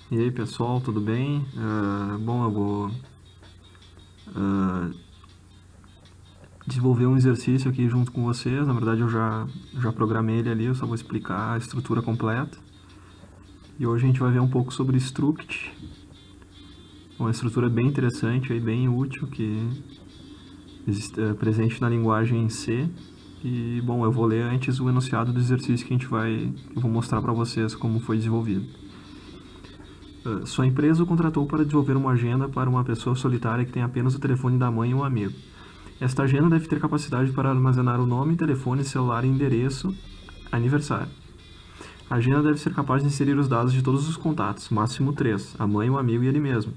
E aí pessoal, tudo bem? Bom, eu vou desenvolver um exercício aqui junto com vocês. Na verdade, eu já programei ele ali, eu só vou explicar a estrutura completa. E hoje a gente vai ver um pouco sobre Struct, uma estrutura bem interessante e bem útil que é presente na linguagem C. E bom, eu vou ler antes o enunciado do exercício que eu vou mostrar para vocês como foi desenvolvido. Sua empresa o contratou para desenvolver uma agenda para uma pessoa solitária que tem apenas o telefone da mãe e um amigo. Esta agenda deve ter capacidade para armazenar o nome, telefone, celular, endereço, aniversário. A agenda deve ser capaz de inserir os dados de todos os contatos, máximo 3, a mãe, o amigo e ele mesmo.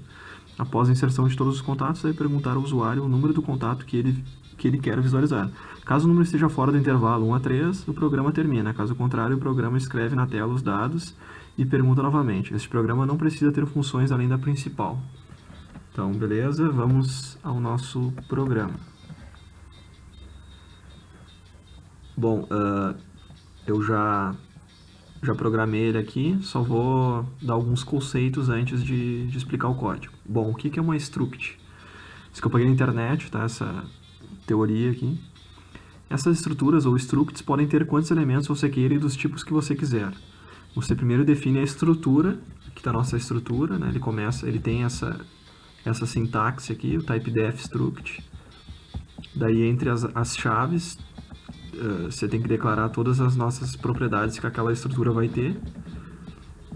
Após a inserção de todos os contatos, deve perguntar ao usuário o número do contato que ele quer visualizar. Caso o número esteja fora do intervalo 1 a 3, o programa termina. Caso contrário, o programa escreve na tela os dados e pergunta novamente. Este programa não precisa ter funções além da principal. Então, beleza, vamos ao nosso programa. Bom, eu já programei ele aqui, só vou dar alguns conceitos antes de explicar o código. Bom, o que é uma struct? Isso que eu peguei na internet, tá? Essa teoria aqui. Essas estruturas ou structs podem ter quantos elementos você queira e dos tipos que você quiser. Você primeiro define a estrutura, aqui está a nossa estrutura, né? Ele tem essa sintaxe aqui, o typedef struct. Daí entre as chaves, você tem que declarar todas as nossas propriedades que aquela estrutura vai ter.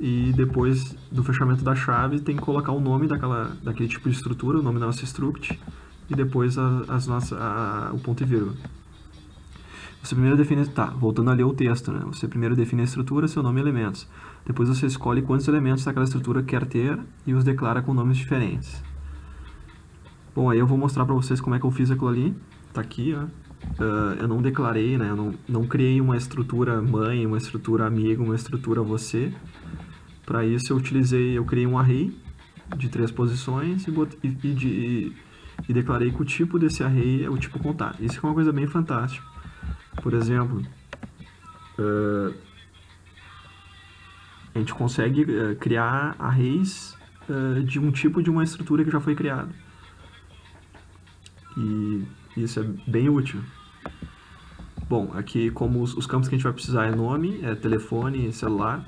E depois do fechamento da chave, tem que colocar o nome daquele tipo de estrutura, o nome da nossa struct, e depois o ponto e vírgula. Você primeiro define, voltando a ler o texto, né? Você primeiro define a estrutura, seu nome e elementos. Depois você escolhe quantos elementos daquela estrutura quer ter e os declara com nomes diferentes. Bom, aí eu vou mostrar para vocês como é que eu fiz aquilo ali. Tá aqui, ó. Eu não declarei, né? Eu não criei uma estrutura mãe, uma estrutura amigo, uma estrutura você. Para isso eu criei um array de 3 posições e declarei que o tipo desse array é o tipo contato. Isso é uma coisa bem fantástica. Por exemplo, a gente consegue criar arrays de um tipo de uma estrutura que já foi criada. E isso é bem útil. Bom, aqui como os campos que a gente vai precisar é nome, telefone, celular.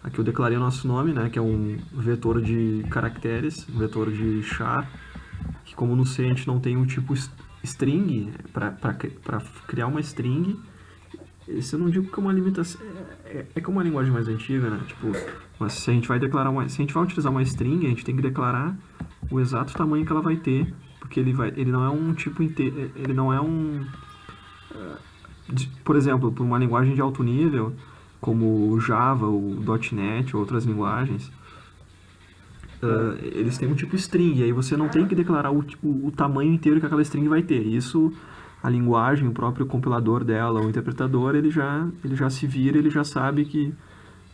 Aqui eu declarei o nosso nome, né, que é um vetor de caracteres, um vetor de char, que como no C a gente não tem um tipo string, para criar uma string, isso eu não digo que é uma limitação, que é uma linguagem mais antiga, né, tipo, mas se a gente vai utilizar uma string, a gente tem que declarar o exato tamanho que ela vai ter, porque ele não é um tipo inteiro, ele não é um... Por exemplo, por uma linguagem de alto nível, como o Java, o .NET ou outras linguagens, eles têm um tipo string, e aí você não tem que declarar o tamanho inteiro que aquela string vai ter. Isso, a linguagem, o próprio compilador dela, o interpretador, ele já se vira, ele já sabe que,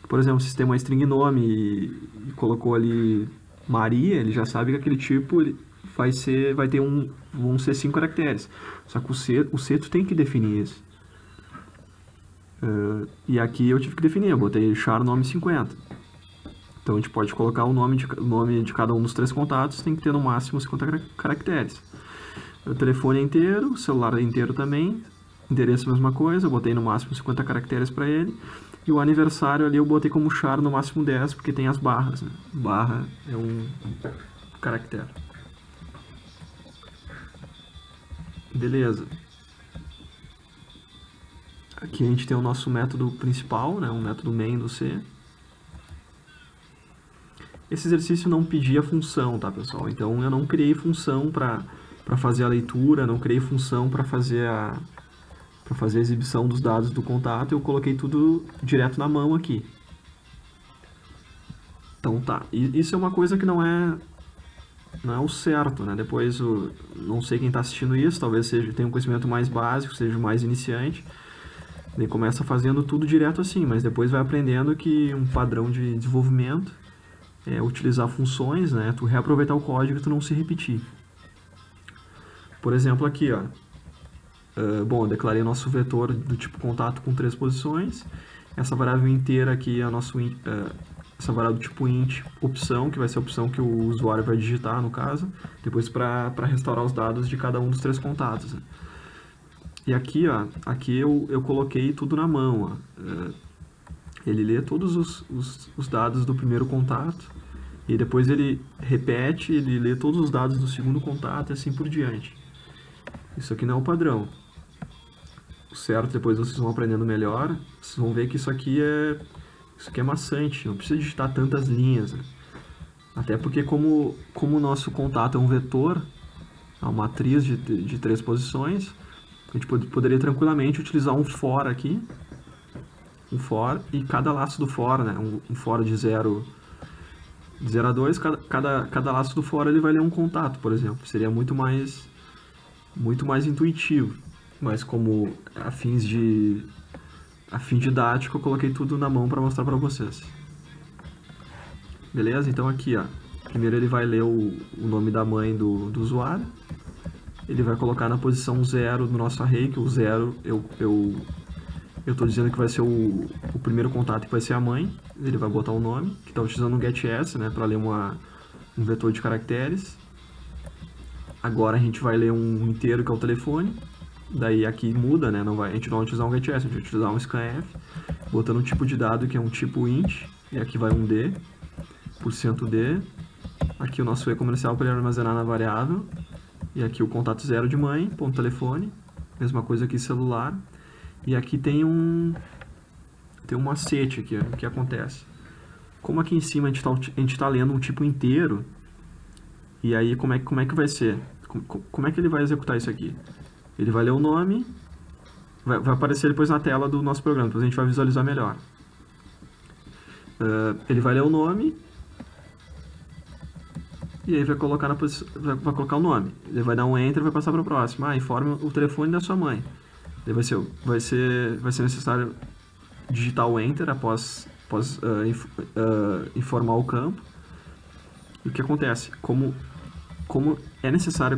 por exemplo, se tem uma string nome e colocou ali Maria, ele já sabe que aquele tipo vão ser 5 caracteres. Só que o C tu tem que definir isso. E aqui eu tive que definir, eu botei char nome 50. Então a gente pode colocar o nome de cada um dos 3 contatos, tem que ter no máximo 50 caracteres. O telefone é inteiro, o celular é inteiro também, endereço mesma coisa, eu botei no máximo 50 caracteres para ele. E o aniversário ali eu botei como char no máximo 10, porque tem as barras, né? Barra é um caractere. Beleza. Aqui a gente tem o nosso método principal, né? Um método main do C. Esse exercício não pedia função, tá, pessoal? Então eu não criei função para fazer a leitura, não criei função para fazer a exibição dos dados do contato, eu coloquei tudo direto na mão aqui. Então tá, e isso é uma coisa que não é o certo, né? Depois, não sei quem está assistindo isso, talvez tenha um conhecimento mais básico, seja mais iniciante, ele começa fazendo tudo direto assim, mas depois vai aprendendo que um padrão de desenvolvimento é utilizar funções, né? Tu reaproveitar o código e tu não se repetir. Por exemplo, aqui, ó. Bom, eu declarei nosso vetor do tipo contato com 3 posições. Essa variável inteira aqui é o nosso essa variável do tipo int opção, que vai ser a opção que o usuário vai digitar, no caso, depois para restaurar os dados de cada um dos 3 contatos. Né? E aqui, ó, aqui eu coloquei tudo na mão. Ó. Ele lê todos os dados do primeiro contato, e depois ele repete, ele lê todos os dados do segundo contato e assim por diante. Isso aqui não é o padrão. O certo, depois vocês vão aprendendo melhor, vocês vão ver que isso aqui é maçante, não precisa digitar tantas linhas. Né? Até porque como o nosso contato é um vetor, é uma matriz de 3 posições, a gente poderia tranquilamente utilizar um for aqui, um for, e cada laço do for, né, um for de 0 a 2, cada laço do for ele vai ler um contato, por exemplo. Seria muito mais intuitivo. Mas como a fim didático, eu coloquei tudo na mão para mostrar para vocês. Beleza? Então aqui, ó, primeiro ele vai ler o nome da mãe do usuário. Ele vai colocar na posição 0 do nosso array, que o 0 eu estou dizendo que vai ser o primeiro contato, que vai ser a mãe. Ele vai botar o nome, que está utilizando um getS, né, para ler um vetor de caracteres. Agora a gente vai ler um inteiro, que é o telefone. Daí aqui muda, né, a gente não vai utilizar um getS, a gente vai utilizar um scanf, botando um tipo de dado que é um tipo int, e aqui vai um d, %d. Aqui o nosso e comercial para ele armazenar na variável. E aqui o contato 0 de mãe, ponto telefone. Mesma coisa aqui celular. E aqui tem um macete aqui, o que acontece. Como aqui em cima a gente tá lendo um tipo inteiro, e aí como é que vai ser? Como é que ele vai executar isso aqui? Ele vai ler o nome, vai aparecer depois na tela do nosso programa, depois a gente vai visualizar melhor. Ele vai ler o nome, e aí vai colocar vai colocar o nome. Ele vai dar um enter e vai passar para o próximo. Informe o telefone da sua mãe. Daí vai ser necessário digitar o enter após informar o campo. E o que acontece? Como é necessário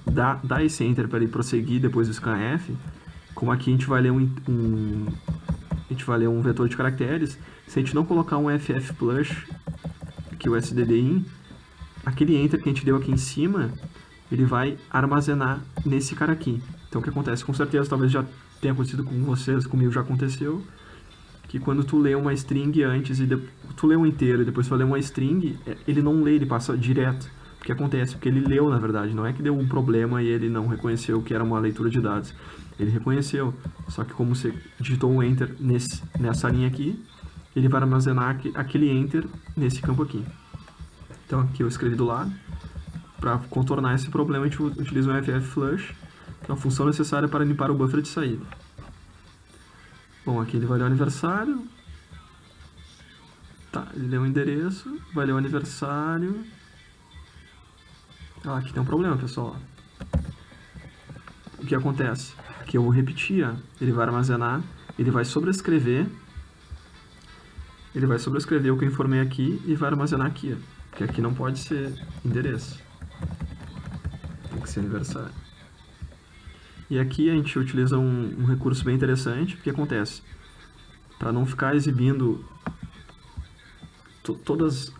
dar esse enter para ele prosseguir depois do scanf, como aqui a gente vai ler um vetor de caracteres, se a gente não colocar um ffplush, que é o sddin, aquele enter que a gente deu aqui em cima, ele vai armazenar nesse cara aqui. Então o que acontece? Com certeza, talvez já tenha acontecido com vocês, comigo já aconteceu, que quando tu lê uma string antes e tu lê um inteiro e depois tu vai ler uma string, ele não lê, ele passa direto. O que acontece? Porque ele leu, na verdade, não é que deu um problema e ele não reconheceu que era uma leitura de dados. Ele reconheceu, só que como você digitou um enter nessa linha aqui, ele vai armazenar aquele enter nesse campo aqui. Então aqui eu escrevi do lado. Para contornar esse problema, a gente utiliza um fflush, que é uma função necessária para limpar o buffer de saída. Bom, aqui ele vai ler o aniversário. Tá, ele leu o endereço, vai ler o aniversário. Ah, aqui tem um problema, pessoal. O que acontece? Aqui eu vou repetir, ele vai armazenar, ele vai sobrescrever o que eu informei aqui e vai armazenar aqui, porque aqui não pode ser endereço. Tem que ser aniversário. E aqui a gente utiliza um recurso bem interessante. O que acontece? Para não ficar exibindo todas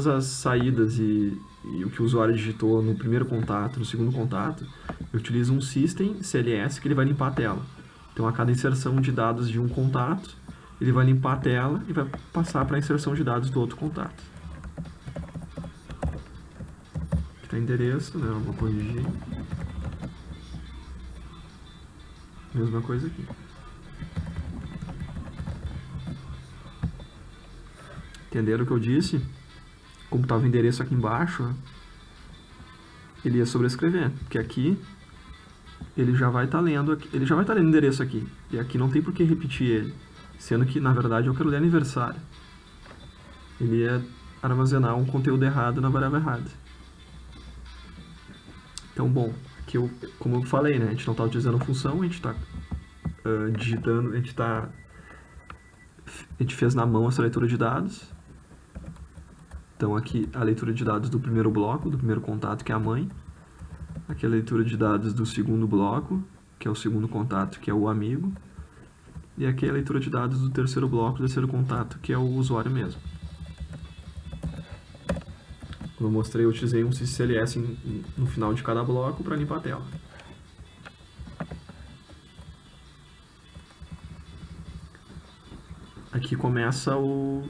as saídas e o que o usuário digitou no primeiro contato, no segundo contato, eu utilizo um system CLS que ele vai limpar a tela. Então a cada inserção de dados de um contato, ele vai limpar a tela e vai passar para a inserção de dados do outro contato. Aqui está o endereço, né? Eu vou corrigir. Mesma coisa aqui. Entenderam o que eu disse? Como estava o endereço aqui embaixo, ele ia sobrescrever, porque aqui ele já vai estar lendo o endereço aqui, e aqui não tem por que repetir ele, sendo que na verdade eu quero ler aniversário. Ele ia armazenar um conteúdo errado na variável errada. Então, bom, aqui como eu falei, né, a gente não está utilizando função, a gente está digitando, a gente fez na mão essa leitura de dados. Então aqui a leitura de dados do primeiro bloco, do primeiro contato, que é a mãe. Aqui a leitura de dados do segundo bloco, que é o segundo contato, que é o amigo. E aqui a leitura de dados do terceiro bloco, do terceiro contato, que é o usuário mesmo. Como eu mostrei, eu utilizei um syscls no final de cada bloco para limpar a tela. Aqui começa o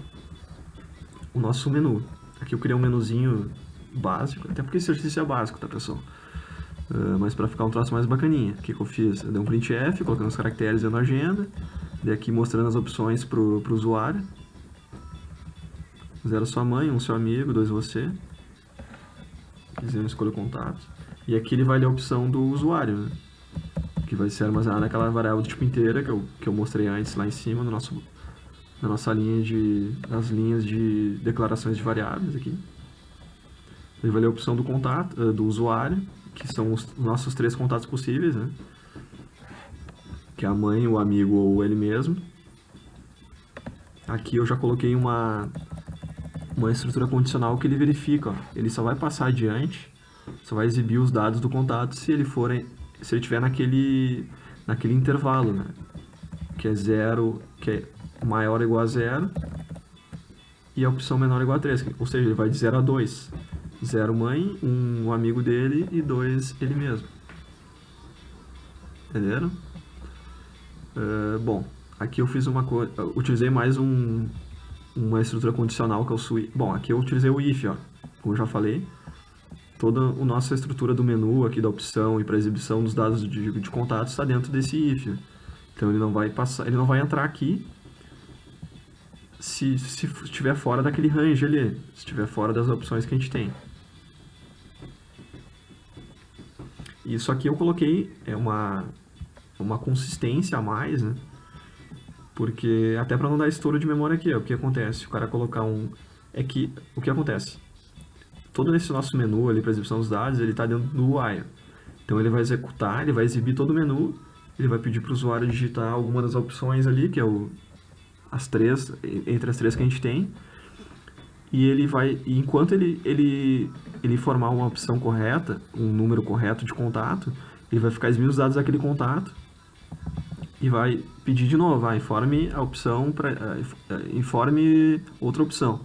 nosso menu. Aqui eu criei um menuzinho básico, até porque esse exercício é básico, tá, pessoal? Mas para ficar um troço mais bacaninha, o que eu fiz? Eu dei um printf, colocando os caracteres dentro da agenda, daí aqui mostrando as opções pro usuário. 0 sua mãe, 1 seu amigo, 2 você. Dizendo escolha o contato. E aqui ele vai ler a opção do usuário, né? Que vai ser armazenada naquela variável do tipo inteira que eu mostrei antes lá em cima na nossa linha nas linhas de declarações de variáveis aqui. Ele vai ler a opção do contato, do usuário, que são os nossos 3 contatos possíveis, né? Que é a mãe, o amigo ou ele mesmo. Aqui eu já coloquei uma estrutura condicional que ele verifica, ó. Ele só vai passar adiante, só vai exibir os dados do contato se ele estiver naquele intervalo, né? Que é 0, que é maior ou igual a 0, e a opção menor ou igual a 3, ou seja, ele vai de 0 a 2. 0 mãe, 1 um amigo dele e 2 ele mesmo. Entenderam? Bom, aqui eu fiz utilizei mais uma estrutura condicional que é o switch. Bom, aqui eu utilizei o if, ó, como eu já falei. Toda a nossa estrutura do menu aqui da opção e para exibição dos dados de contato está dentro desse if. Então ele não vai entrar aqui se estiver fora daquele range ali, se estiver fora das opções que a gente tem. Isso aqui eu coloquei uma consistência a mais, né? Porque até para não dar estouro de memória aqui, ó, o que acontece? O cara colocar o que acontece? Todo esse nosso menu ali para exibição dos dados, ele está dentro do while. Então ele vai executar, ele vai exibir todo o menu, ele vai pedir para o usuário digitar alguma das opções ali, que é entre as 3 que a gente tem, e enquanto ele formar uma opção correta, um número correto de contato, ele vai ficar exibindo os dados daquele contato e vai pedir de novo, informe a opção informe outra opção.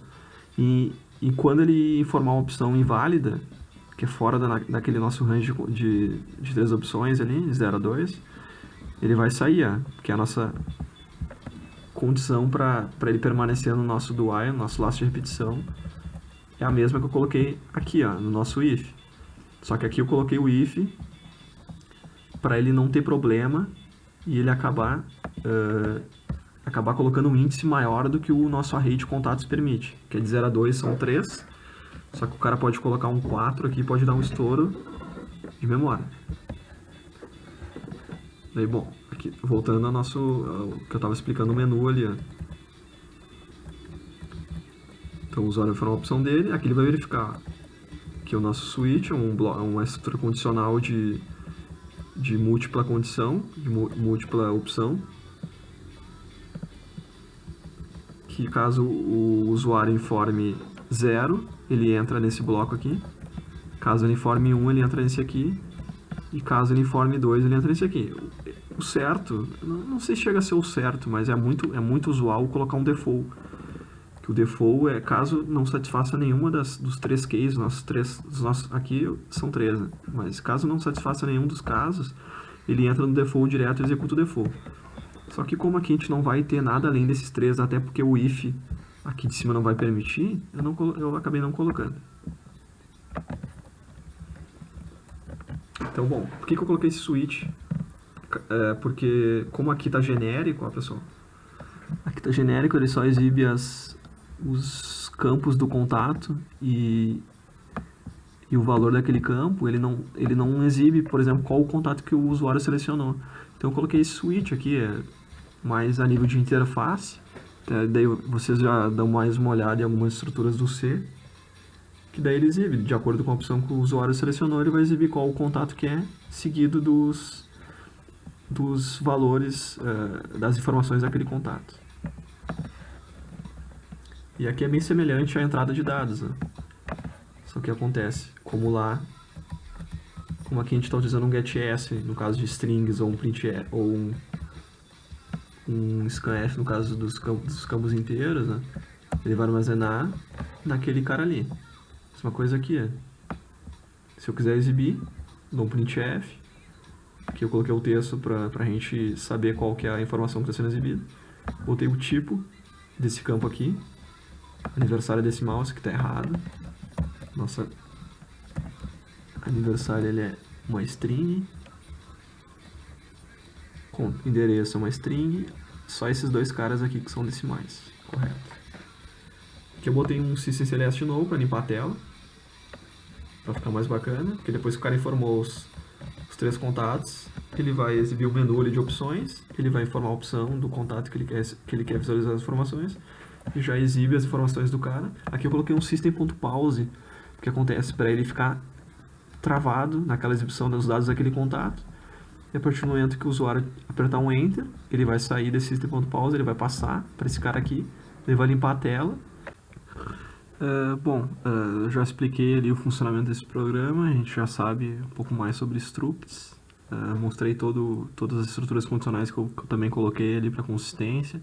E quando ele informar uma opção inválida, que é fora daquele nosso range de 3 opções ali, de 0 a 2, ele vai sair, porque a nossa condição para ele permanecer no nosso do while, no nosso laço de repetição, é a mesma que eu coloquei aqui, ó, no nosso if. Só que aqui eu coloquei o if para ele não ter problema e ele acabar colocando um índice maior do que o nosso array de contatos permite, que é de 0 a 2 são 3, só que o cara pode colocar um 4 aqui, pode dar um estouro de memória. Daí, bom, aqui, voltando ao que eu estava explicando o menu ali, ó. Então o usuário for uma opção dele, aqui ele vai verificar que o nosso switch é uma estrutura condicional de múltipla condição, de múltipla opção, que caso o usuário informe 0, ele entra nesse bloco aqui, caso ele informe 1, ele entra nesse aqui, e caso ele informe 2, ele entra nesse aqui. O certo, não sei se chega a ser o certo, mas é muito usual colocar um default. Que o default é caso não satisfaça nenhuma dos 3 cases, aqui são 3, né? Mas caso não satisfaça nenhum dos casos, ele entra no default direto e executa o default. Só que como aqui a gente não vai ter nada além desses 3, até porque o if aqui de cima não vai permitir, eu acabei não colocando. Então, bom, por que eu coloquei esse switch? Porque como aqui está genérico, ó, pessoal, aqui está genérico, ele só exibe os campos do contato e o valor daquele campo, ele não exibe, por exemplo, qual o contato que o usuário selecionou. Então eu coloquei esse switch aqui, mais a nível de interface, daí vocês já dão mais uma olhada em algumas estruturas do C, que daí ele exibe, de acordo com a opção que o usuário selecionou, ele vai exibir qual o contato que é, seguido dos valores, das informações daquele contato. E aqui é bem semelhante à entrada de dados, né? Só que acontece, como aqui a gente está utilizando um getS no caso de strings, ou um printf, ou um scanf no caso dos campos inteiros, né? Ele vai armazenar naquele cara ali. Mesma coisa aqui. Se eu quiser exibir, dou um printf. Aqui eu coloquei o texto pra gente saber qual que é a informação que está sendo exibida. Botei o tipo desse campo aqui. Aniversário decimal, isso aqui está errado. Nossa aniversário ele é uma string. Com endereço é uma string. Só esses dois caras aqui que são decimais. Correto. Aqui eu botei um systemcls de novo para limpar a tela. Para ficar mais bacana. Porque depois que o cara informou os três contatos, ele vai exibir o menu ali de opções. Ele vai informar a opção do contato que ele quer visualizar as informações. E já exibe as informações do cara. Aqui eu coloquei um system.pause. Que acontece para ele ficar travado naquela exibição dos dados daquele contato. E a partir do momento que o usuário apertar um Enter, ele vai sair desse system.pause, ele vai passar para esse cara aqui, ele vai limpar a tela. Eu já expliquei ali o funcionamento desse programa, a gente já sabe um pouco mais sobre structs. Mostrei todas as estruturas condicionais que eu também coloquei ali para consistência.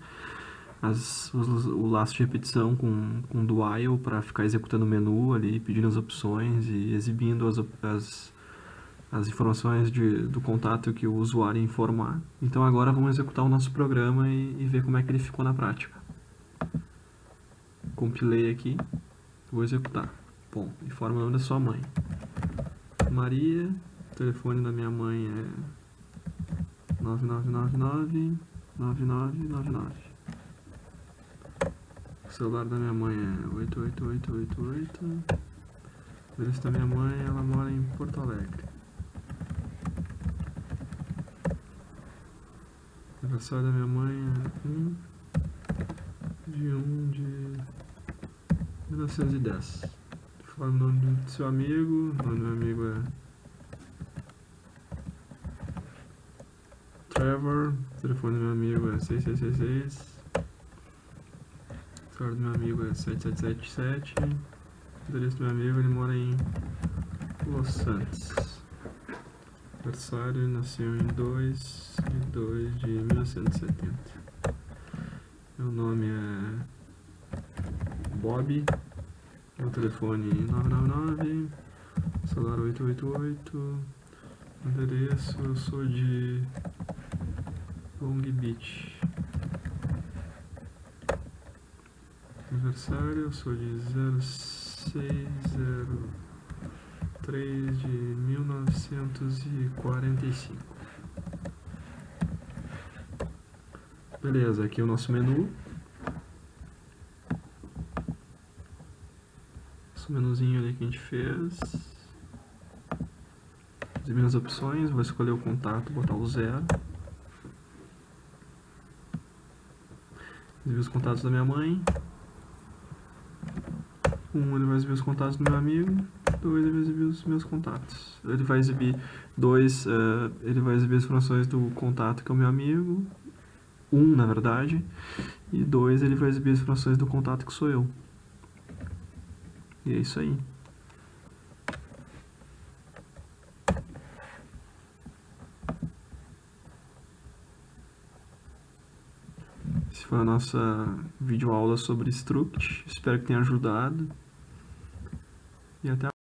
O laço de repetição com do while para ficar executando o menu ali, pedindo as opções e exibindo as informações do contato que o usuário informar. Então agora vamos executar o nosso programa e ver como é que ele ficou na prática. Compilei aqui, vou executar. Bom, informa o nome da sua mãe. Maria, o telefone da minha mãe é 9999-9999. O celular da minha mãe é 88888. O endereço da minha mãe, ela mora em Porto Alegre. O aniversário da minha mãe é 1 de 1910. Fala o nome do seu amigo. O nome do meu amigo é Trevor. O telefone do meu amigo é 6666. O celular do meu amigo é 7777. O endereço do meu amigo, ele mora em Los Santos. Aniversário, nasceu em 2 de 1970. Meu nome é Bob. Meu telefone 999. Celular 888. Endereço, eu sou de Long Beach. Aniversário, eu sou de 0603 de 1945. Beleza, aqui é o nosso menu. Esse menuzinho ali que a gente fez. Exibir as opções, vou escolher o contato, botar o 0. Exibir os contatos da minha mãe. 1, ele vai exibir os contatos do meu amigo. 2, ele vai exibir os meus contatos. Ele vai exibir 2, ele vai exibir as informações do contato que é o meu amigo. 1, na verdade. E 2, ele vai exibir as informações do contato que sou eu. E é isso aí. Essa foi a nossa videoaula sobre struct. Espero que tenha ajudado. E até a